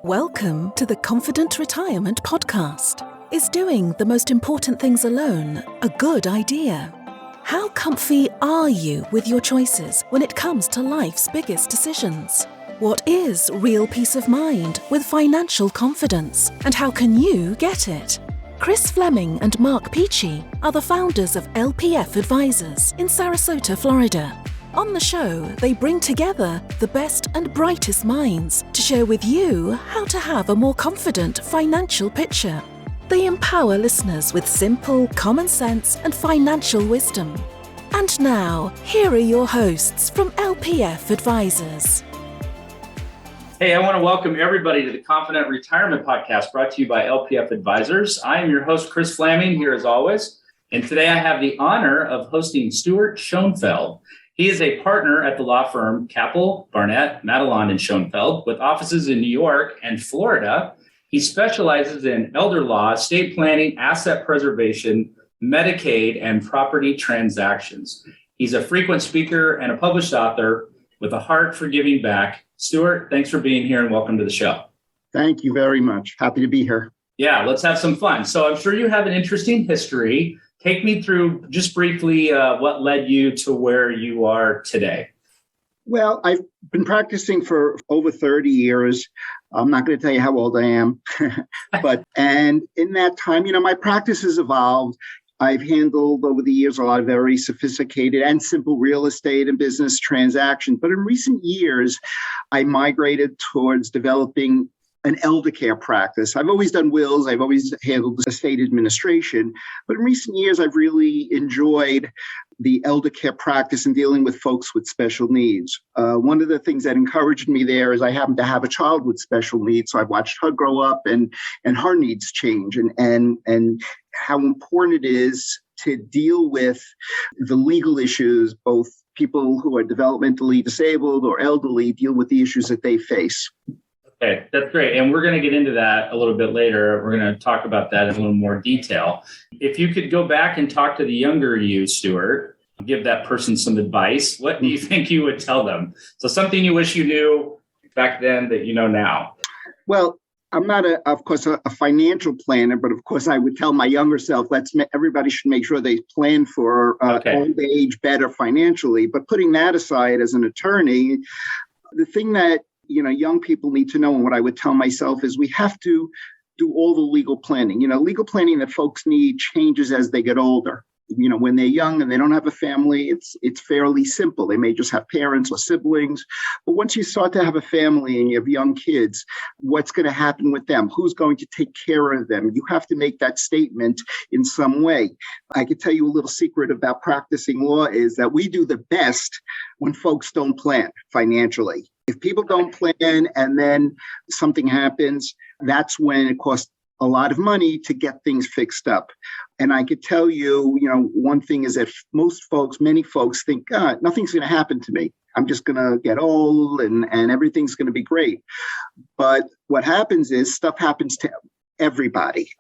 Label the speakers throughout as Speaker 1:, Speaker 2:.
Speaker 1: Welcome to the Confident Retirement Podcast. Is doing the most important things alone a good idea? How comfy are you with your choices when it comes to life's biggest decisions? What is real peace of mind with financial confidence, and how can you get it? Chris Fleming and Mark Peachy are the founders of LPF Advisors in Sarasota, Florida. On the show, they bring together the best and brightest minds to share with you how to have a more confident financial picture. They empower listeners with simple, common sense and financial wisdom. And now, here are your hosts from LPF Advisors.
Speaker 2: Hey, I want to welcome everybody to the Confident Retirement Podcast brought to you by LPF Advisors. I am your host, Chris Fleming, here as always. And today I have the honor of hosting Stuart Schoenfeld. He is a partner at the law firm Capell, Barnett, Matalon and Schoenfeld with offices in New York and Florida. He specializes in elder law, estate planning, asset preservation, Medicaid, and property transactions. He's a frequent speaker and a published author with a heart for giving back. Stuart, thanks for being here and welcome to the show.
Speaker 3: Thank you very much. Happy to be here.
Speaker 2: Yeah, let's have some fun. So I'm sure you have an interesting history. Take me through just briefly what led you to where you are today.
Speaker 3: Well, I've been practicing for over 30 years. I'm not going to tell you how old I am, and in that time, my practice has evolved. I've handled over the years a lot of very sophisticated and simple real estate and business transactions. But in recent years, I migrated towards developing an elder care practice. I've always done wills. I've always handled estate administration. But in recent years, I've really enjoyed the elder care practice and dealing with folks with special needs. One of the things that encouraged me there is I happen to have a child with special needs. So I've watched her grow up and her needs change and how important it is to deal with the legal issues, both people who are developmentally disabled or elderly deal with the issues that they face.
Speaker 2: Okay, that's great. And we're going to get into that a little bit later. We're going to talk about that in a little more detail. If you could go back and talk to the younger you, Stuart, give that person some advice, what do you think you would tell them? So something you wish you knew back then that you know now.
Speaker 3: Well, I'm not, of course, a financial planner, but of course I would tell my younger self, everybody should make sure they plan for old age better financially. But putting that aside, as an attorney, the thing that young people need to know, and what I would tell myself, is we have to do all the legal planning. Legal planning that folks need changes as they get older. When they're young and they don't have a family, it's fairly simple. They may just have parents or siblings. But once you start to have a family and you have young kids, what's going to happen with them? Who's going to take care of them? You have to make that statement in some way. I could tell you a little secret about practicing law is that we do the best when folks don't plan financially. If people don't plan and then something happens, that's when it costs a lot of money to get things fixed up. And I could tell you, one thing is that many folks think, nothing's going to happen to me. I'm just going to get old and everything's going to be great. But what happens is stuff happens to everybody.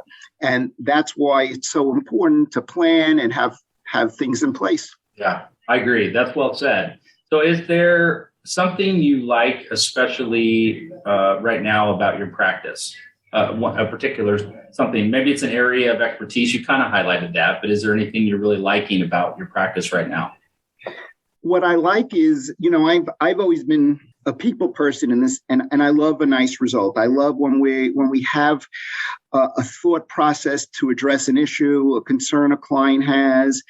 Speaker 3: And that's why it's so important to plan and have things in place. Yeah,
Speaker 2: I agree. That's well said. So is there something you like, especially right now, about your practice? A particular something, maybe it's an area of expertise. You kind of highlighted that, but is there anything you're really liking about your practice right now?
Speaker 3: What I like is, I've always been a people person in this, and I love a nice result. I love when we have a thought process to address an issue, a concern a client has,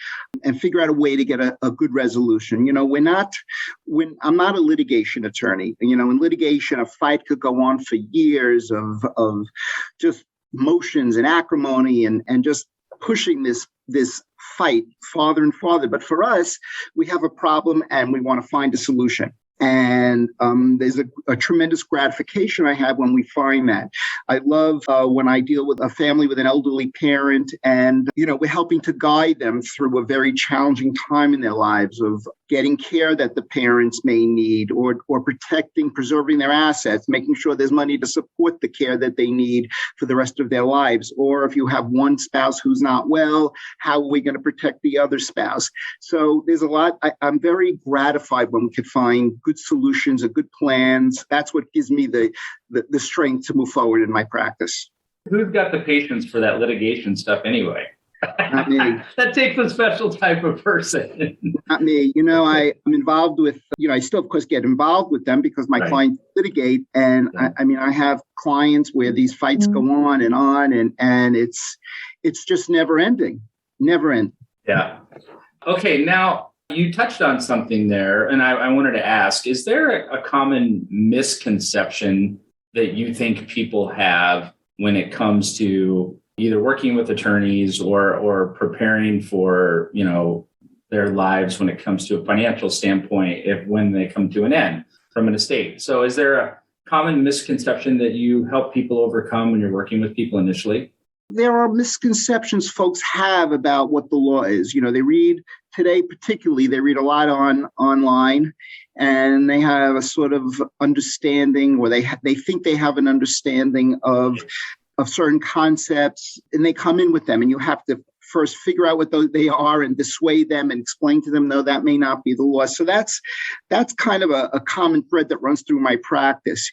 Speaker 3: and figure out a way to get a good resolution. I'm not a litigation attorney. In litigation, a fight could go on for years of just motions and acrimony and just pushing this fight farther and farther. But for us, we have a problem and we want to find a solution. And there's a tremendous gratification I have when we find that. I love when I deal with a family with an elderly parent and, we're helping to guide them through a very challenging time in their lives of getting care that the parents may need or preserving their assets, making sure there's money to support the care that they need for the rest of their lives. Or if you have one spouse who's not well, how are we going to protect the other spouse? So there's a lot. I'm very gratified when we could find good good solutions or good plans. That's what gives me the strength to move forward in my practice.
Speaker 2: Who's got the patience for that litigation stuff anyway?
Speaker 3: Not me.
Speaker 2: That takes a special type of person.
Speaker 3: Not me. I'm involved with, I still, of course, get involved with them because my clients litigate. And I have clients where these fights go on, and it's just never ending. Never ending.
Speaker 2: Yeah. Okay. Now, you touched on something there, and I wanted to ask, is there a common misconception that you think people have when it comes to either working with attorneys or preparing for, their lives when it comes to a financial standpoint, when they come to an end from an estate? So is there a common misconception that you help people overcome when you're working with people initially?
Speaker 3: There are misconceptions folks have about what the law is. They read today, particularly, they read a lot online, and they have a sort of understanding, or they think they have an understanding of certain concepts, and they come in with them, and you have to first figure out what they are and dissuade them and explain to them, no, that may not be the law. So that's kind of a common thread that runs through my practice,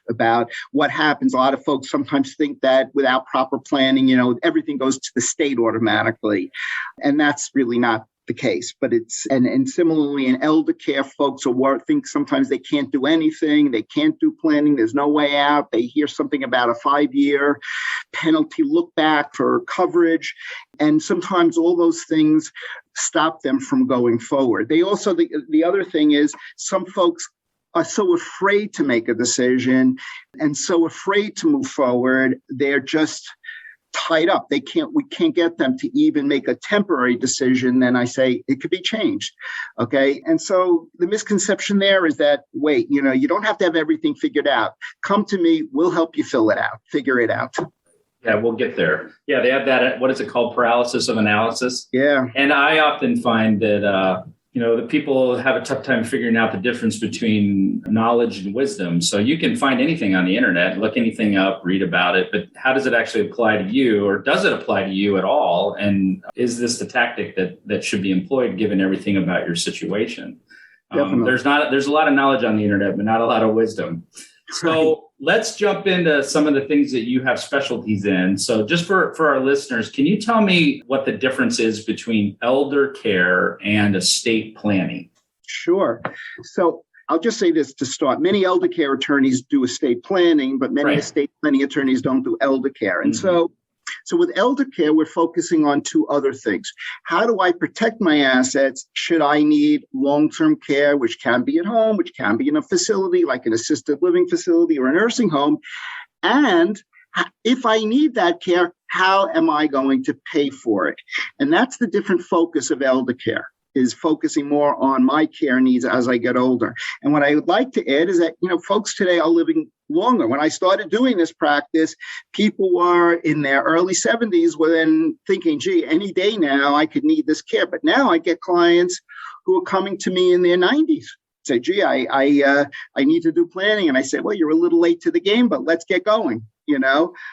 Speaker 3: about what happens. A lot of folks sometimes think that without proper planning, everything goes to the state automatically. And that's really not the case. But and similarly in elder care, folks think sometimes they can't do anything, they can't do planning, there's no way out. They hear something about a 5-year penalty look back for coverage, and sometimes all those things stop them from going forward. They also, the other thing is, some folks are so afraid to make a decision and so afraid to move forward, they're just tied up. We can't get them to even make a temporary decision. Then I say it could be changed. Okay. And so the misconception there is that, wait, you don't have to have everything figured out. Come to me. We'll help you figure it out.
Speaker 2: Yeah, we'll get there. Yeah, they have that, what is it called? Paralysis of analysis.
Speaker 3: Yeah.
Speaker 2: And I often find that, the people have a tough time figuring out the difference between knowledge and wisdom. So you can find anything on the internet, look anything up, read about it, but how does it actually apply to you, or does it apply to you at all? And is this the tactic that should be employed given everything about your situation? There's a lot of knowledge on the internet, but not a lot of wisdom. So let's jump into some of the things that you have specialties in. So just for our listeners, can you tell me what the difference is between elder care and estate planning?
Speaker 3: Sure. So I'll just say this to start. Many elder care attorneys do estate planning, but many estate planning attorneys don't do elder care. And so with elder care, we're focusing on two other things. How do I protect my assets should I need long-term care, which can be at home, which can be in a facility like an assisted living facility or a nursing home? And if I need that care, how am I going to pay for it? And that's the different focus of elder care, is focusing more on my care needs as I get older. And what I would like to add is that, folks today are living longer. When I started doing this practice, people were in their early 70s were then thinking, gee, any day now I could need this care. But now I get clients who are coming to me in their 90s. Say, gee, I need to do planning. And I say, well, you're a little late to the game, but let's get going,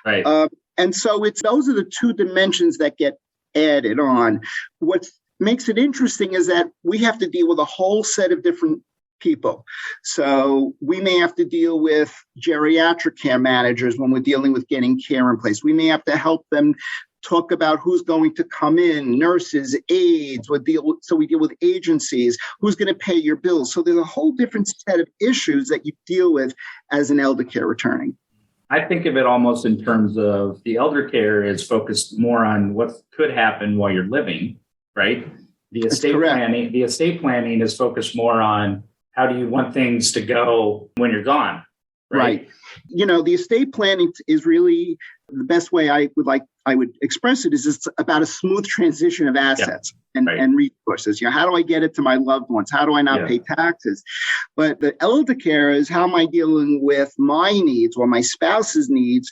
Speaker 2: Right.
Speaker 3: And so those are the two dimensions that get added on. What makes it interesting is that we have to deal with a whole set of different people. So we may have to deal with geriatric care managers when we're dealing with getting care in place. We may have to help them talk about who's going to come in, nurses, aides. We deal with agencies, who's going to pay your bills. So there's a whole different set of issues that you deal with as an elder care attorney.
Speaker 2: I think of it almost in terms of the elder care is focused more on what could happen while you're living, right? The estate planning is focused more on how do you want things to go when you're gone, right?
Speaker 3: The estate planning is really the best way I would express it is it's about a smooth transition of assets and resources. How do I get it to my loved ones? How do I not pay taxes? But the elder care is how am I dealing with my needs or my spouse's needs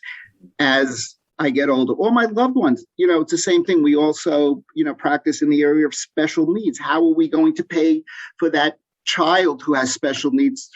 Speaker 3: as I get older, or my loved ones. It's the same thing. We also, practice in the area of special needs. How are we going to pay for that child who has special needs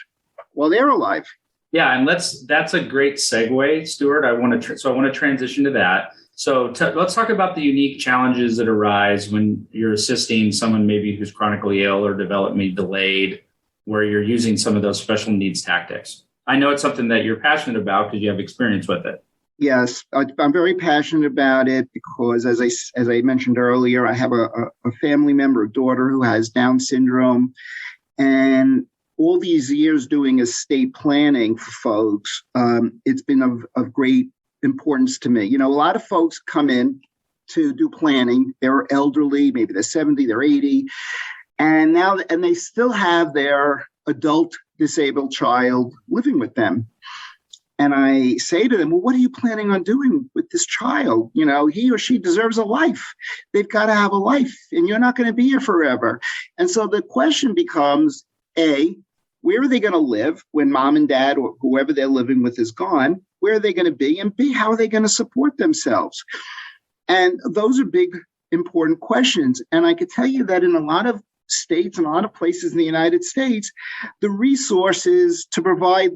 Speaker 3: while they're alive?
Speaker 2: Yeah, and that's a great segue, Stuart. I want to transition to that. So let's talk about the unique challenges that arise when you're assisting someone maybe who's chronically ill or developmentally delayed. where you're using some of those special needs tactics? I know it's something that you're passionate about because you have experience with it.
Speaker 3: Yes, I'm very passionate about it because, as I mentioned earlier, I have a family member, a daughter who has Down syndrome, and all these years doing estate planning for folks, it's been of great importance to me. A lot of folks come in to do planning. They're elderly, maybe they're 70, they're 80, and they still have their adult disabled child living with them. And I say to them, well, what are you planning on doing with this child? He or she deserves a life. They've got to have a life, and you're not going to be here forever. And so the question becomes, A, where are they going to live when mom and dad or whoever they're living with is gone? Where are they going to be? And B, how are they going to support themselves? And those are big, important questions. And I could tell you that in a lot of states and a lot of places in the United States, the resources to provide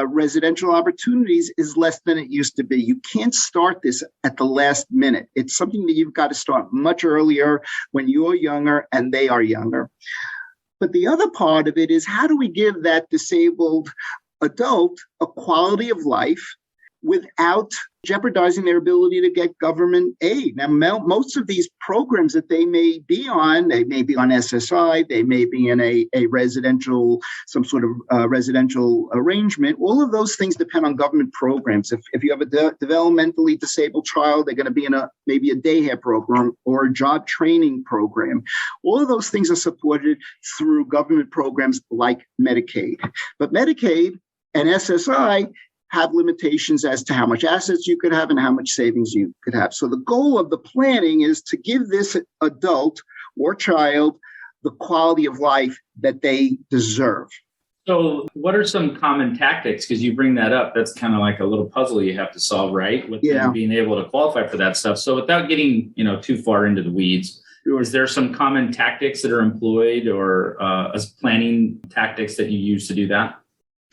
Speaker 3: residential opportunities is less than it used to be. You can't start this at the last minute. It's something that you've got to start much earlier when you're younger and they are younger. But the other part of it is, how do we give that disabled adult a quality of life without jeopardizing their ability to get government aid? Now, most of these programs that they may be on SSI, they may be in a residential, some sort of residential arrangement. All of those things depend on government programs. If you have a developmentally disabled child, they're going to be in maybe a daycare program or a job training program. All of those things are supported through government programs like Medicaid. But Medicaid and SSI have limitations as to how much assets you could have and how much savings you could have. So the goal of the planning is to give this adult or child the quality of life that they deserve.
Speaker 2: So what are some common tactics? Because you bring that up, that's kind of like a little puzzle you have to solve, right? With them being able to qualify for that stuff. So without getting, too far into the weeds,
Speaker 3: sure,
Speaker 2: is there some common tactics that are employed or as planning tactics that you use to do that?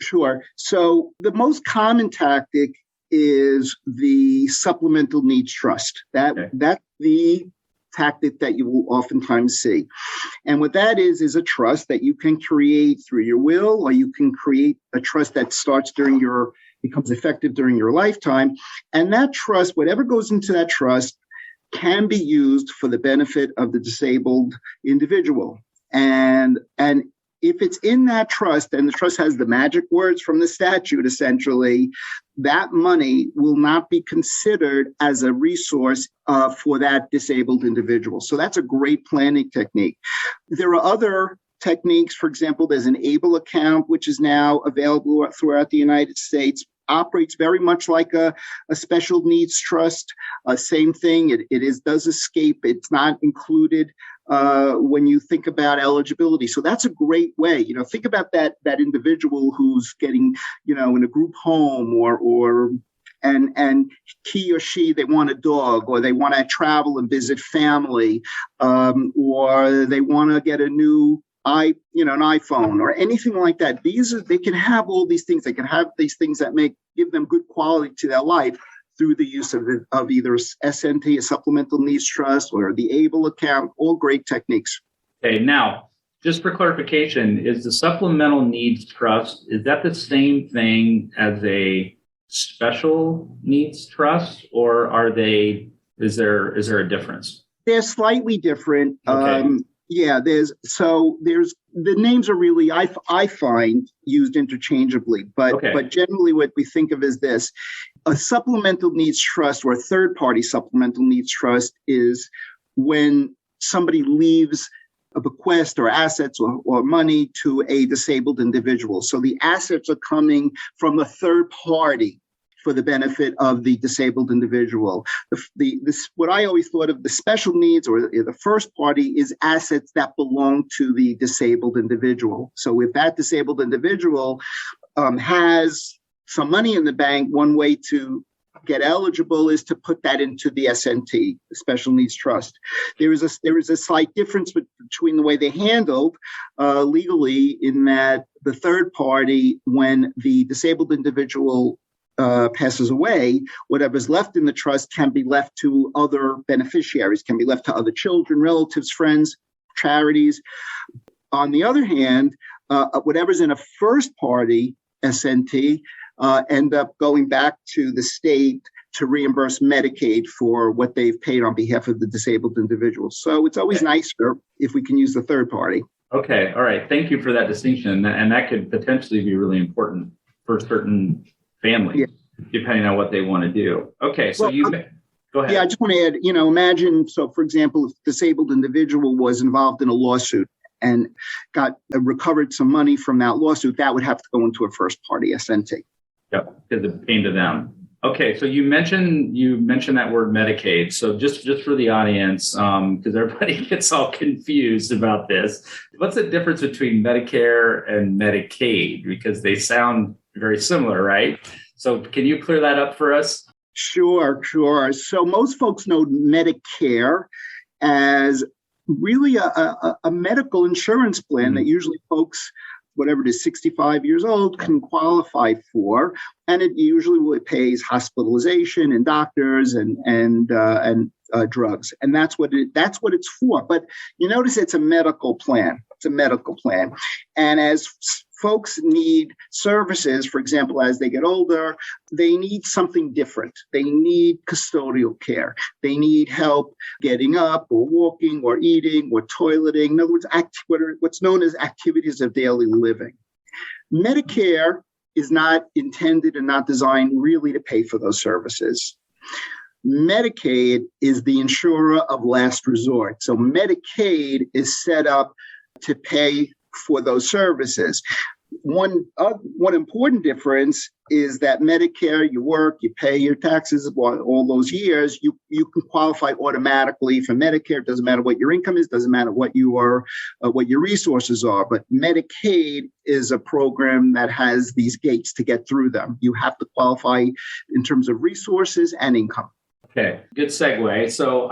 Speaker 3: Sure. So the most common tactic is the supplemental needs trust. That's the tactic that you will oftentimes see. And what that is a trust that you can create through your will, or you can create a trust that becomes effective during your lifetime. And that trust, whatever goes into that trust, can be used for the benefit of the disabled individual. And if it's in that trust, and the trust has the magic words from the statute, essentially, that money will not be considered as a resource for that disabled individual. So that's a great planning technique. There are other techniques. For example, there's an ABLE account, which is now available throughout the United States. Operates very much like a special needs trust. Same thing. It does escape. It's not included when you think about eligibility. So that's a great way. Think about that individual who's getting, in a group home and he or she, they want a dog, or they want to travel and visit family, or they want to get a new an iPhone or anything like that. They can have all these things. They can have these things that give them good quality to their life through the use of either SNT, a supplemental needs trust, or the ABLE account. All great techniques.
Speaker 2: Okay, now, just for clarification, is the supplemental needs trust, is that the same thing as a special needs trust, or is there a difference?
Speaker 3: They're slightly different.
Speaker 2: Okay.
Speaker 3: There's the names are really, I find, used interchangeably, but generally what we think of is this: a supplemental needs trust, or a third-party supplemental needs trust, is when somebody leaves a bequest or assets or money to a disabled individual. So the assets are coming from a third party for the benefit of the disabled individual. What I always thought of the special needs, or the first party, is assets that belong to the disabled individual. So if that disabled individual has some money in the bank, one way to get eligible is to put that into the SNT, the Special Needs Trust. There is a slight difference between the way they're handled legally, in that the third party, when the disabled individual passes away, whatever's left in the trust can be left to other beneficiaries, can be left to other children, relatives, friends, charities. On the other hand, whatever's in a first party SNT end up going back to the state to reimburse Medicaid for what they've paid on behalf of the disabled individuals. So it's always nicer if we can use the third party.
Speaker 2: Okay. All right. Thank you for that distinction. And that could potentially be really important for certain families, depending on what they want to do. Okay. So go ahead.
Speaker 3: Yeah, I just want to add, imagine, so for example, if a disabled individual was involved in a lawsuit and got recovered some money from that lawsuit, that would have to go into a first party SNT.
Speaker 2: Yep, because it's pain to them. Okay, so you mentioned that word Medicaid. So just for the audience, because everybody gets all confused about this, what's the difference between Medicare and Medicaid? Because they sound very similar, right? So can you clear that up for us?
Speaker 3: Sure. So most folks know Medicare as really a medical insurance plan that usually folks, whatever it is, 65 years old, can qualify for, and it usually pays hospitalization and doctors and drugs, and that's what it's for. But you notice it's a medical plan. It's a medical plan, and as folks need services, for example, as they get older, they need something different. They need custodial care. They need help getting up or walking or eating or toileting. In other words, what's known as activities of daily living. Medicare is not intended and not designed really to pay for those services. Medicaid is the insurer of last resort. So Medicaid is set up to pay for those services. One important difference is that Medicare, you work, you pay your taxes all those years, you can qualify automatically for Medicare. It doesn't matter what your income is, doesn't matter what your resources are. But Medicaid is a program that has these gates to get through them. You have to qualify in terms of resources and income.
Speaker 2: Okay, good segue. So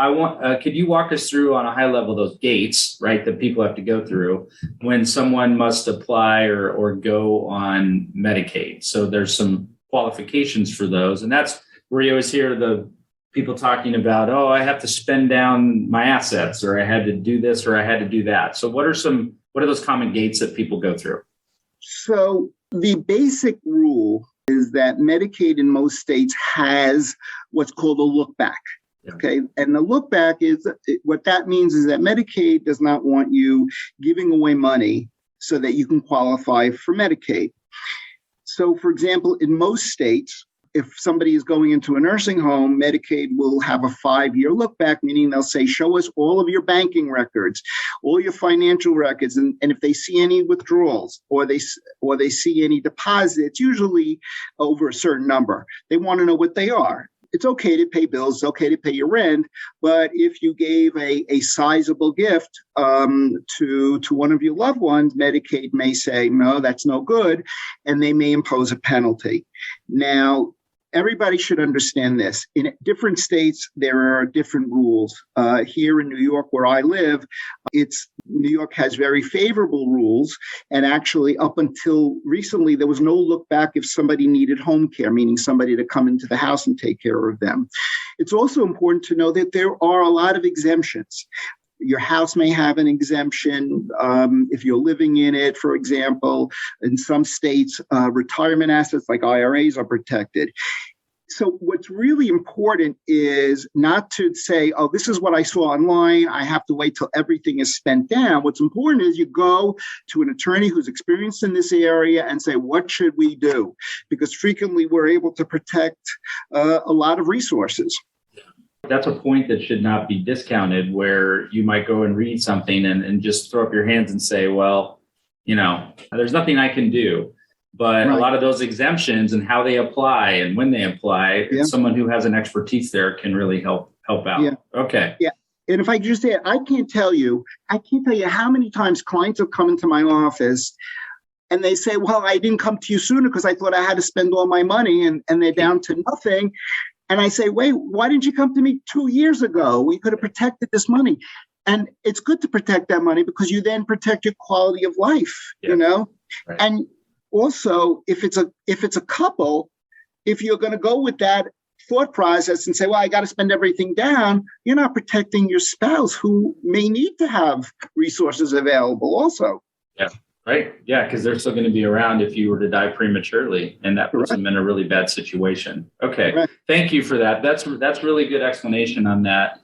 Speaker 2: could you walk us through on a high level those gates, right, that people have to go through when someone must apply or go on Medicaid? So there's some qualifications for those. And that's where you always hear the people talking about, I have to spend down my assets, or I had to do this, or I had to do that. So what are those common gates that people go through?
Speaker 3: So the basic rule is that Medicaid in most states has what's called a look back. Okay. And the look back is what that means is that Medicaid does not want you giving away money so that you can qualify for Medicaid. So, for example, in most states, if somebody is going into a nursing home, Medicaid will have a 5-year look back, meaning they'll say, show us all of your banking records, all your financial records. And if they see any withdrawals or they see any deposits, usually over a certain number, they want to know what they are. It's okay to pay bills, it's okay to pay your rent, but if you gave a sizable gift to one of your loved ones, Medicaid may say, no, that's no good, and they may impose a penalty. Now, everybody should understand this. In different states, there are different rules. Here in New York, where I live, New York has very favorable rules. And actually, up until recently, there was no look back if somebody needed home care, meaning somebody to come into the house and take care of them. It's also important to know that there are a lot of exemptions. Your house may have an exemption if you're living in it, for example. In some states, retirement assets like IRAs are protected. So what's really important is not to say, this is what I saw online, I have to wait till everything is spent down. What's important is you go to an attorney who's experienced in this area and say, what should we do? Because frequently we're able to protect a lot of resources.
Speaker 2: That's a point that should not be discounted, where you might go and read something and just throw up your hands and say, well, there's nothing I can do. But right. A lot of those exemptions and how they apply and when they apply, someone who has an expertise there can really help out.
Speaker 3: Yeah.
Speaker 2: Okay.
Speaker 3: Yeah. And if I could just say, I can't tell you how many times clients have come into my office and they say, well, I didn't come to you sooner because I thought I had to spend all my money, and they're down to nothing. And I say, wait, why didn't you come to me 2 years ago? We could have protected this money. And it's good to protect that money because you then protect your quality of life, Right. And also, if it's a couple, if you're going to go with that thought process and say, well, I got to spend everything down, you're not protecting your spouse who may need to have resources available also.
Speaker 2: Yeah. Right. Yeah, because they're still going to be around if you were to die prematurely, and that puts them in a really bad situation. Okay. Correct. Thank you for that. That's really good explanation on that.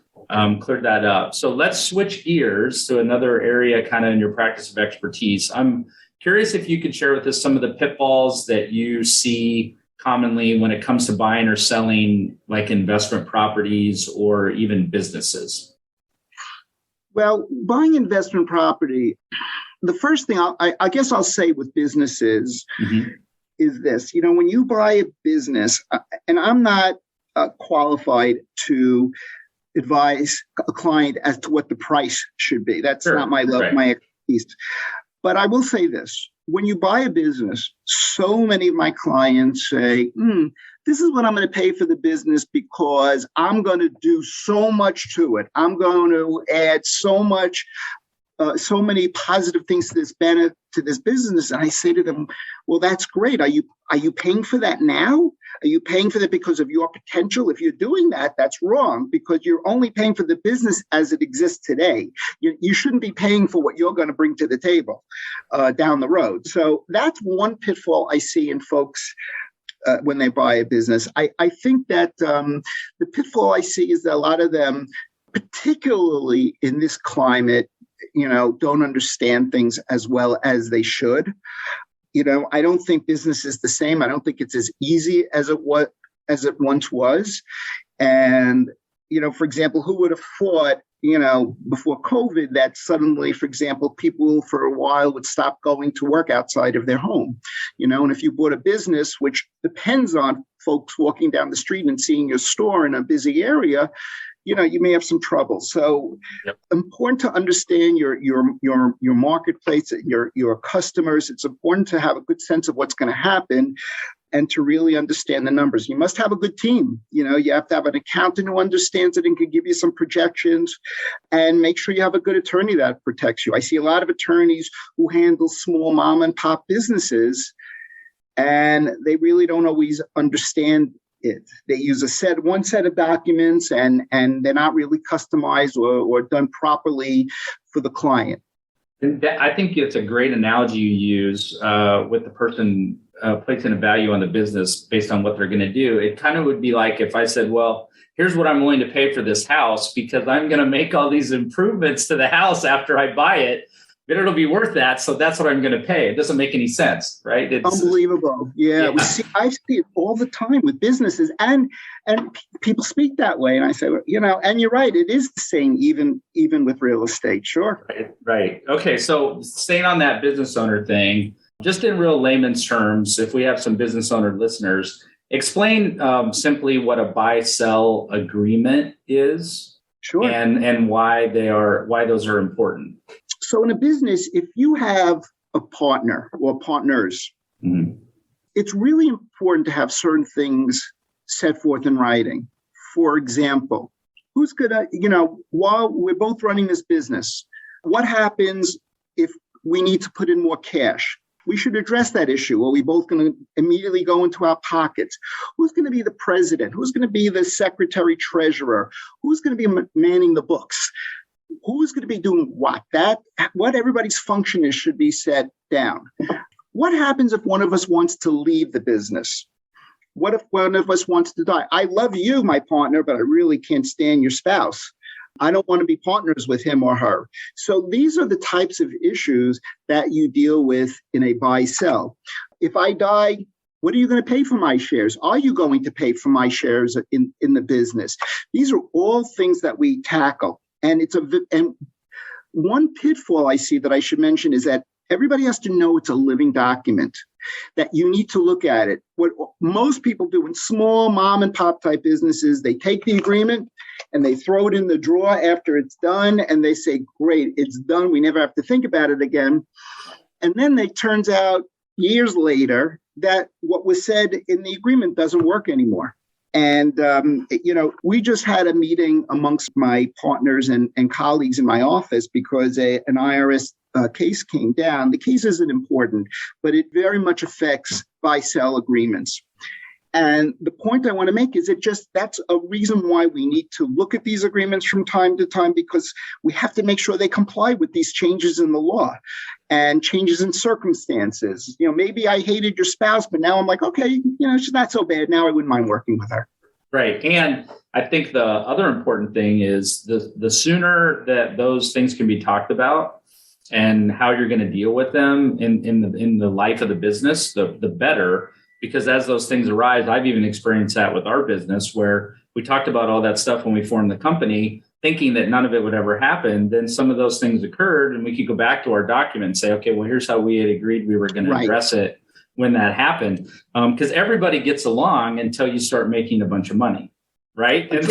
Speaker 2: Cleared that up. So let's switch gears to another area kind of in your practice of expertise. I'm curious if you could share with us some of the pitfalls that you see commonly when it comes to buying or selling like investment properties or even businesses.
Speaker 3: Well, buying investment property, the first thing I guess I'll say with businesses is this. When you buy a business, and I'm not qualified to advise a client as to what the price should be. That's not my expertise. But I will say this. When you buy a business, so many of my clients say, this is what I'm going to pay for the business because I'm going to do so much to it. I'm going to add so many positive things to this business. And I say to them, well, that's great. Are you paying for that now? Are you paying for that because of your potential? If you're doing that, that's wrong because you're only paying for the business as it exists today. You shouldn't be paying for what you're going to bring to the table down the road. So that's one pitfall I see in folks when they buy a business. I think that the pitfall I see is that a lot of them, particularly in this climate, don't understand things as well as they should. I don't think business is the same. I don't think it's as easy as it once was. And, for example, who would have thought, before COVID that suddenly, for example, people for a while would stop going to work outside of their home, and if you bought a business, which depends on folks walking down the street and seeing your store in a busy area, you may have some trouble. So important to understand your marketplace, your customers. It's important to have a good sense of what's going to happen and to really understand the numbers. You must have a good team. You have to have an accountant who understands it and can give you some projections, and make sure you have a good attorney that protects you. I see a lot of attorneys who handle small mom and pop businesses, and they really don't always understand it. They use one set of documents and they're not really customized or done properly for the client.
Speaker 2: And I think it's a great analogy you use with the person placing a value on the business based on what they're going to do. It kind of would be like if I said, well, here's what I'm willing to pay for this house because I'm going to make all these improvements to the house after I buy it. But it'll be worth that, so that's what I'm going to pay. It doesn't make any sense, right? It's
Speaker 3: unbelievable. Yeah. I see it all the time with businesses, and people speak that way. And I say, and you're right. It is the same, even with real estate. Sure.
Speaker 2: Right. Okay. So staying on that business owner thing, just in real layman's terms, if we have some business owner listeners, explain simply what a buy-sell agreement is,
Speaker 3: sure,
Speaker 2: and why those are important.
Speaker 3: So in a business, if you have a partner or partners, it's really important to have certain things set forth in writing. For example, who's going to, while we're both running this business, what happens if we need to put in more cash? We should address that issue. Are we both going to immediately go into our pockets? Who's going to be the president? Who's going to be the secretary treasurer? Who's going to be manning the books? Who's going to be doing what? What everybody's function is should be set down. What happens if one of us wants to leave the business? What if one of us wants to die? I love you, my partner, but I really can't stand your spouse. I don't want to be partners with him or her. So these are the types of issues that you deal with in a buy-sell. If I die, what are you going to pay for my shares? Are you going to pay for my shares in the business? These are all things that we tackle. And and one pitfall I see that I should mention is that everybody has to know it's a living document, that you need to look at it. What most people do in small mom and pop type businesses, they take the agreement and they throw it in the drawer after it's done. And they say, great, it's done. We never have to think about it again. And then it turns out years later that what was said in the agreement doesn't work anymore. And, we just had a meeting amongst my partners and colleagues in my office because an IRS case came down. The case isn't important, but it very much affects buy-sell agreements. And the point I want to make is that's a reason why we need to look at these agreements from time to time, because we have to make sure they comply with these changes in the law and changes in circumstances. Maybe I hated your spouse, but now I'm like, okay, she's not so bad. Now I wouldn't mind working with her.
Speaker 2: Right. And I think the other important thing is the sooner that those things can be talked about and how you're going to deal with them in the life of the business, the better. Because as those things arise, I've even experienced that with our business where we talked about all that stuff when we formed the company, thinking that none of it would ever happen. Then some of those things occurred and we could go back to our document and say, okay, well, here's how we had agreed we were going to address it when that happened. Because everybody gets along until you start making a bunch of money. Right. And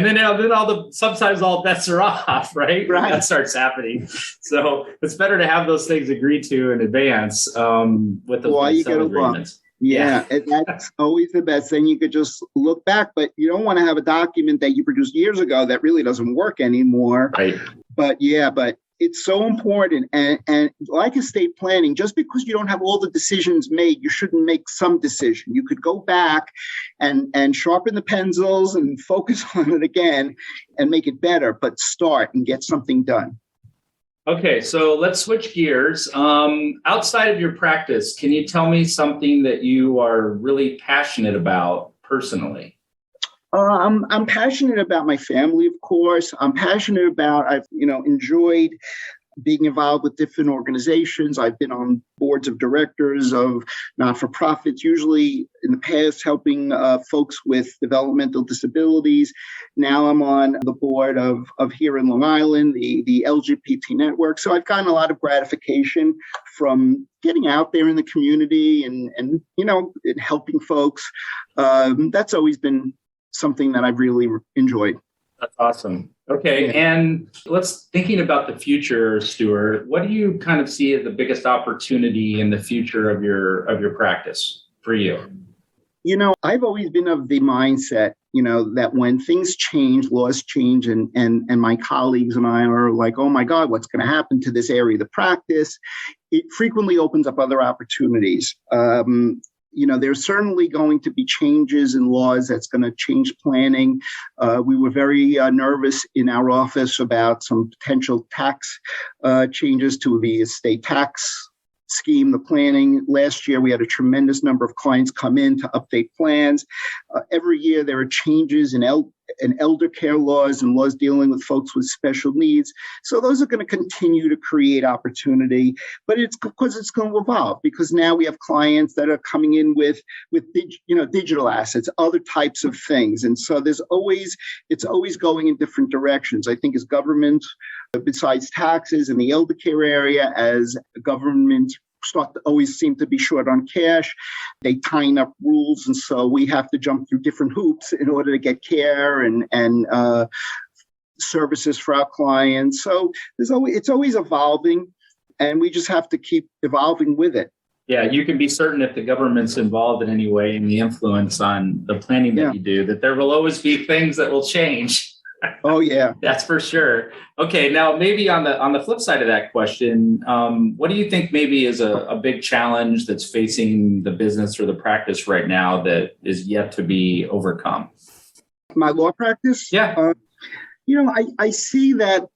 Speaker 2: then sometimes all bets are off. Right. That starts happening. So it's better to have those things agreed to in advance with the agreements.
Speaker 3: Yeah, that's always the best. Then you could just look back, but you don't want to have a document that you produced years ago that really doesn't work anymore.
Speaker 2: Right.
Speaker 3: But it's so important. And like estate planning, just because you don't have all the decisions made, you shouldn't make some decision. You could go back and sharpen the pencils and focus on it again and make it better, but start and get something done.
Speaker 2: Okay, so let's switch gears. Outside of your practice, can you tell me something that you are really passionate about personally?
Speaker 3: I'm passionate about my family, of course. I'm passionate about, I've enjoyed being involved with different organizations. I've been on boards of directors of not-for-profits, usually in the past helping folks with developmental disabilities. Now I'm on the board of here in Long Island, the LGBT network. So I've gotten a lot of gratification from getting out there in the community and helping folks. That's always been something that I've really enjoyed.
Speaker 2: That's awesome. Okay. Yeah. And thinking about the future, Stuart, what do you kind of see as the biggest opportunity in the future of your practice for you?
Speaker 3: I've always been of the mindset, that when things change, laws change, and my colleagues and I are like, oh my God, what's going to happen to this area of the practice? It frequently opens up other opportunities. There's certainly going to be changes in laws that's going to change planning. We were very nervous in our office about some potential tax changes to the estate tax scheme, the planning. Last year, we had a tremendous number of clients come in to update plans. Every year, there are changes in elder care laws and laws dealing with folks with special needs. So those are going to continue to create opportunity, but it's because it's going to evolve, because now we have clients that are coming in with digital assets, other types of things. And so it's always going in different directions. I think as government, besides taxes in the elder care area, as government start to always seem to be short on cash, they tighten up rules. And so we have to jump through different hoops in order to get care and services for our clients. So it's always evolving, and we just have to keep evolving with it.
Speaker 2: Yeah, you can be certain if the government's involved in any way in the influence on the planning that you do, that there will always be things that will change.
Speaker 3: Oh, yeah.
Speaker 2: That's for sure. Okay, now maybe on the flip side of that question, what do you think maybe is a big challenge that's facing the business or the practice right now that is yet to be overcome?
Speaker 3: My law practice?
Speaker 2: Yeah.
Speaker 3: I see that,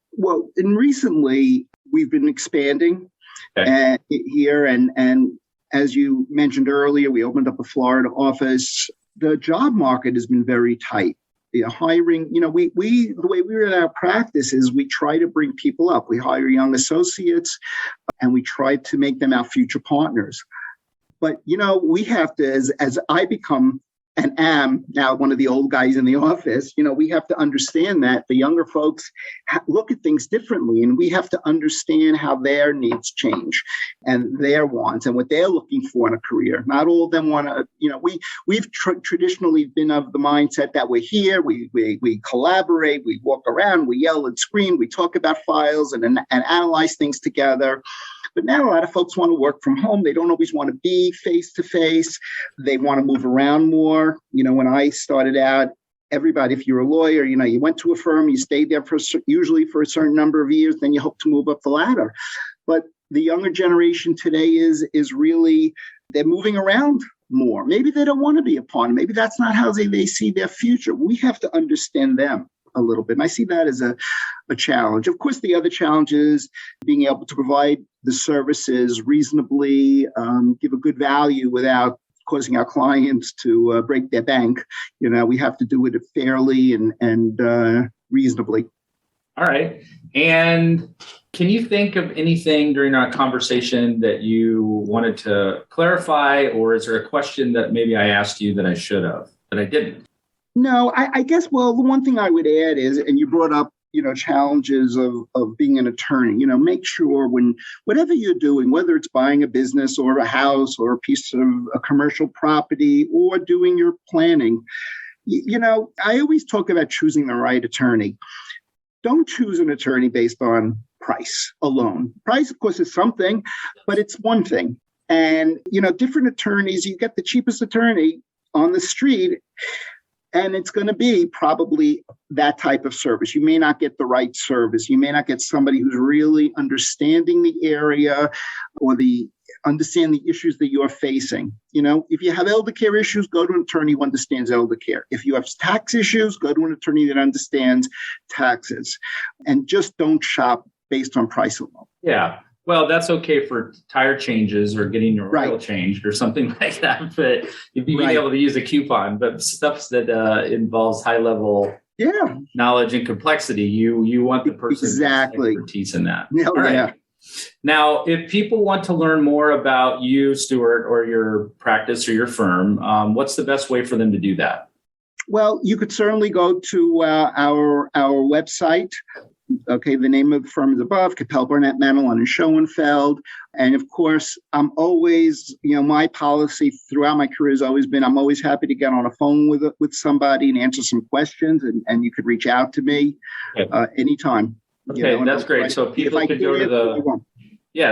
Speaker 3: and recently we've been expanding here. And as you mentioned earlier, we opened up a Florida office. The job market has been very tight. Hiring, the way we run our practice is we try to bring people up. We hire young associates and we try to make them our future partners. But, we have to, as I become and am now one of the old guys in the office, we have to understand that the younger folks look at things differently, and we have to understand how their needs change and their wants and what they're looking for in a career. Not all of them want to, we've traditionally been of the mindset that we're here, we collaborate, we walk around, we yell and scream, we talk about files and analyze things together. But now a lot of folks want to work from home. They don't always want to be face-to-face. They want to move around more. When I started out, everybody, if you're a lawyer, you went to a firm, you stayed there usually for a certain number of years, then you hope to move up the ladder. But the younger generation today is really, they're moving around more. Maybe they don't want to be a partner. Maybe that's not how they see their future. We have to understand them a little bit. And I see that as a challenge. Of course, the other challenge is being able to provide the services reasonably, give a good value without causing our clients to break their bank. We have to do it fairly and reasonably.
Speaker 2: All right. And can you think of anything during our conversation that you wanted to clarify, or is there a question that maybe I asked you that I should have, that I didn't?
Speaker 3: No, I guess, the one thing I would add is, and you brought up, challenges of being an attorney, make sure whatever you're doing, whether it's buying a business or a house or a piece of a commercial property or doing your planning, I always talk about choosing the right attorney. Don't choose an attorney based on price alone. Price, of course, is something, but it's one thing. And, different attorneys, you get the cheapest attorney on the street, and it's going to be probably that type of service. You may not get the right service. You may not get somebody who's really understanding the area or understand the issues that you're facing. If you have elder care issues, go to an attorney who understands elder care. If you have tax issues, go to an attorney that understands taxes. And just don't shop based on price alone.
Speaker 2: Yeah. Well, that's okay for tire changes or getting your oil changed or something like that. But you'd be able to use a coupon. But stuff that involves high level knowledge and complexity, you want the person who has expertise in that.
Speaker 3: All right.
Speaker 2: Now, if people want to learn more about you, Stuart, or your practice or your firm, what's the best way for them to do that?
Speaker 3: Well, you could certainly go to our website. Okay, the name of the firm is above, Capell, Barnett, Matalon and Schoenfeld. And of course, I'm always, my policy throughout my career has always been, I'm always happy to get on a phone with somebody and answer some questions. And you could reach out to me anytime.
Speaker 2: Okay, that's great. So people could go to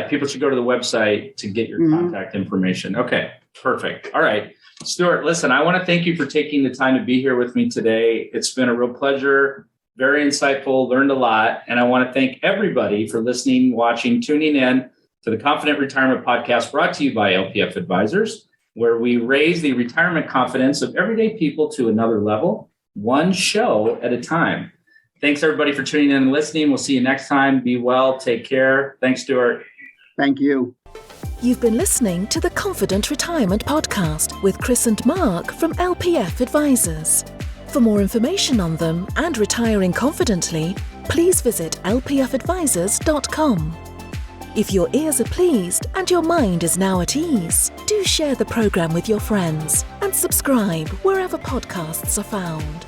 Speaker 2: people should go to the website to get your contact information. Okay, perfect. All right. Stuart, listen, I want to thank you for taking the time to be here with me today. It's been a real pleasure. Very insightful, learned a lot. And I want to thank everybody for listening, watching, tuning in to the Confident Retirement Podcast brought to you by LPF Advisors, where we raise the retirement confidence of everyday people to another level, one show at a time. Thanks, everybody, for tuning in and listening. We'll see you next time. Be well. Take care. Thanks, Stuart.
Speaker 3: Thank you.
Speaker 1: You've been listening to the Confident Retirement Podcast with Chris and Mark from LPF Advisors. For more information on them and retiring confidently, please visit lpfadvisors.com. If your ears are pleased and your mind is now at ease, do share the program with your friends and subscribe wherever podcasts are found.